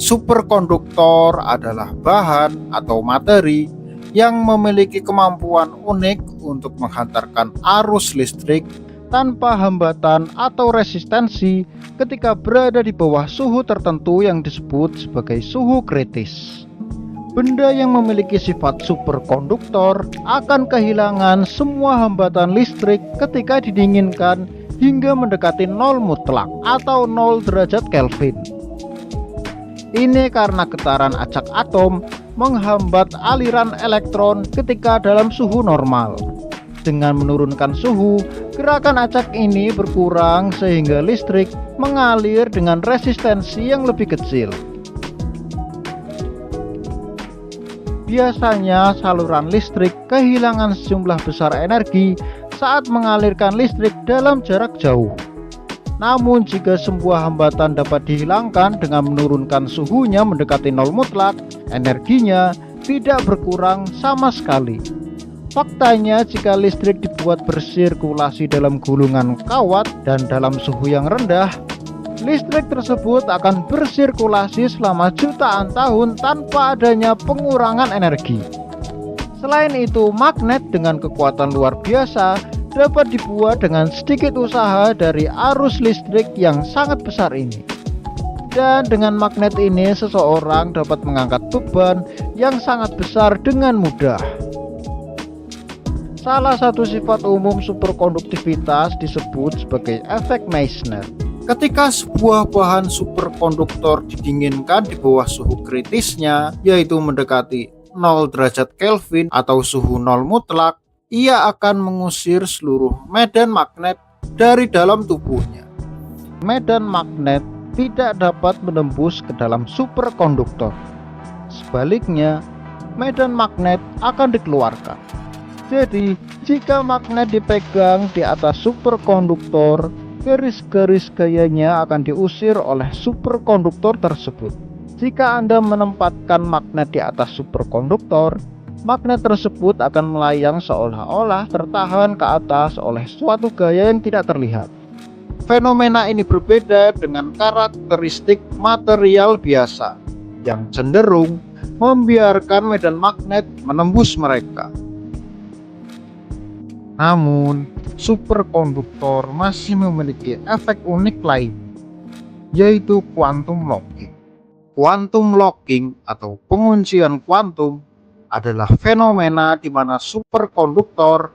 Superkonduktor adalah bahan atau materi yang memiliki kemampuan unik untuk menghantarkan arus listrik tanpa hambatan atau resistensi ketika berada di bawah suhu tertentu yang disebut sebagai suhu kritis. Benda yang memiliki sifat superkonduktor akan kehilangan semua hambatan listrik ketika didinginkan hingga mendekati 0 mutlak atau 0 derajat Kelvin. Ini karena getaran acak atom menghambat aliran elektron ketika dalam suhu normal. Dengan menurunkan suhu, gerakan acak ini berkurang sehingga listrik mengalir dengan resistensi yang lebih kecil. Biasanya saluran listrik kehilangan sejumlah besar energi saat mengalirkan listrik dalam jarak jauh. Namun jika sebuah hambatan dapat dihilangkan dengan menurunkan suhunya mendekati 0 mutlak, energinya tidak berkurang sama sekali. Faktanya, jika listrik dibuat bersirkulasi dalam gulungan kawat dan dalam suhu yang rendah, listrik tersebut akan bersirkulasi selama jutaan tahun tanpa adanya pengurangan energi. Selain itu, magnet dengan kekuatan luar biasa dapat dibuat dengan sedikit usaha dari arus listrik yang sangat besar ini. Dan dengan magnet ini, seseorang dapat mengangkat beban yang sangat besar dengan mudah. Salah satu sifat umum superkonduktivitas disebut sebagai efek Meissner. Ketika sebuah bahan superkonduktor didinginkan di bawah suhu kritisnya, yaitu mendekati 0 derajat Kelvin atau suhu 0 mutlak, ia akan mengusir seluruh medan magnet dari dalam tubuhnya. Medan magnet tidak dapat menembus ke dalam superkonduktor. Sebaliknya, medan magnet akan dikeluarkan. Jadi, jika magnet dipegang di atas superkonduktor, garis-garis gayanya akan diusir oleh superkonduktor tersebut. Jika Anda menempatkan magnet di atas superkonduktor, magnet tersebut akan melayang seolah-olah tertahan ke atas oleh suatu gaya yang tidak terlihat. Fenomena ini berbeda dengan karakteristik material biasa, yang cenderung membiarkan medan magnet menembus mereka. Namun, superkonduktor masih memiliki efek unik lain, yaitu quantum locking. Quantum locking atau penguncian kuantum adalah fenomena di mana superkonduktor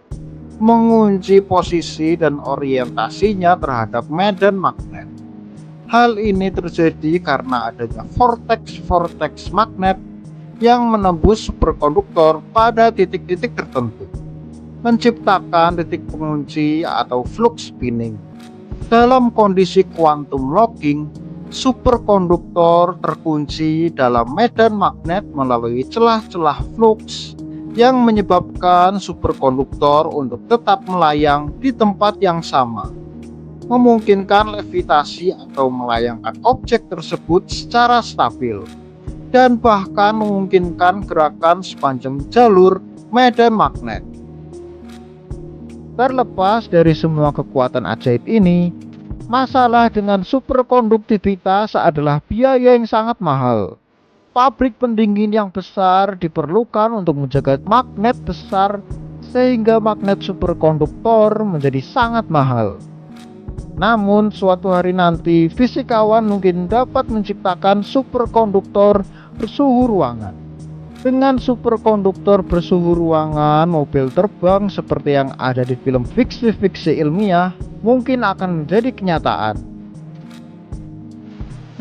mengunci posisi dan orientasinya terhadap medan magnet. Hal ini terjadi karena adanya vortex magnet yang menembus superkonduktor pada titik-titik tertentu, menciptakan titik pengunci atau flux spinning. Dalam kondisi quantum locking, superkonduktor terkunci dalam medan magnet melalui celah-celah flux yang menyebabkan superkonduktor untuk tetap melayang di tempat yang sama, memungkinkan levitasi atau melayangkan objek tersebut secara stabil, dan bahkan memungkinkan gerakan sepanjang jalur medan magnet. Terlepas dari semua kekuatan ajaib ini, masalah dengan superkonduktivitas adalah biaya yang sangat mahal. Pabrik pendingin yang besar diperlukan untuk menjaga magnet besar, sehingga magnet superkonduktor menjadi sangat mahal. Namun suatu hari nanti, fisikawan mungkin dapat menciptakan superkonduktor bersuhu ruangan. Dengan superkonduktor bersuhu ruangan, mobil terbang seperti yang ada di film fiksi-fiksi ilmiah mungkin akan menjadi kenyataan.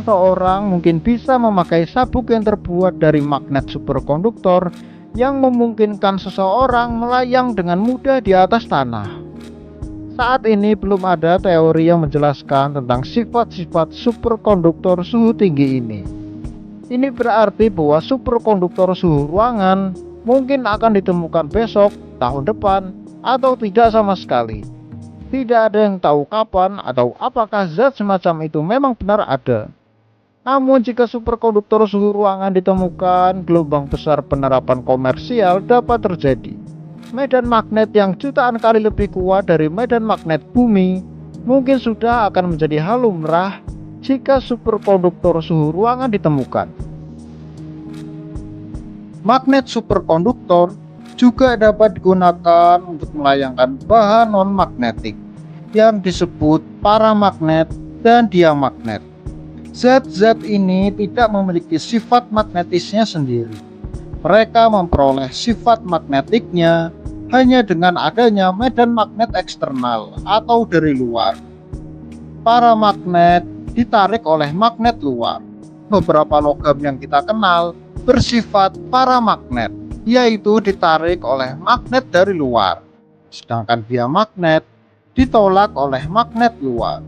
Seseorang mungkin bisa memakai sabuk yang terbuat dari magnet superkonduktor yang memungkinkan seseorang melayang dengan mudah di atas tanah. Saat ini belum ada teori yang menjelaskan tentang sifat-sifat superkonduktor suhu tinggi ini. Ini berarti bahwa superkonduktor suhu ruangan mungkin akan ditemukan besok, tahun depan, atau tidak sama sekali. Tidak ada yang tahu kapan atau apakah zat semacam itu memang benar ada. Namun jika superkonduktor suhu ruangan ditemukan, gelombang besar penerapan komersial dapat terjadi. Medan magnet yang jutaan kali lebih kuat dari medan magnet bumi mungkin sudah akan menjadi hal lumrah jika superkonduktor suhu ruangan ditemukan. Magnet superkonduktor juga dapat digunakan untuk melayangkan bahan non-magnetik yang disebut paramagnet dan diamagnet. Zat-zat ini tidak memiliki sifat magnetisnya sendiri. Mereka memperoleh sifat magnetiknya hanya dengan adanya medan magnet eksternal atau dari luar. Paramagnet ditarik oleh magnet luar. Beberapa logam yang kita kenal bersifat paramagnet, yaitu ditarik oleh magnet dari luar. Sedangkan diamagnet ditolak oleh magnet luar.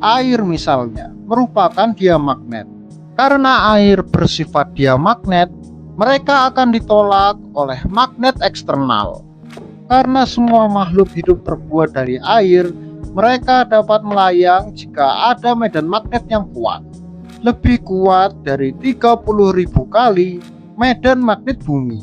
Air misalnya merupakan diamagnet. Karena air bersifat diamagnet, mereka akan ditolak oleh magnet eksternal. Karena semua makhluk hidup terbuat dari air, mereka dapat melayang jika ada medan magnet yang kuat. Lebih kuat dari 30.000 kali medan magnet bumi.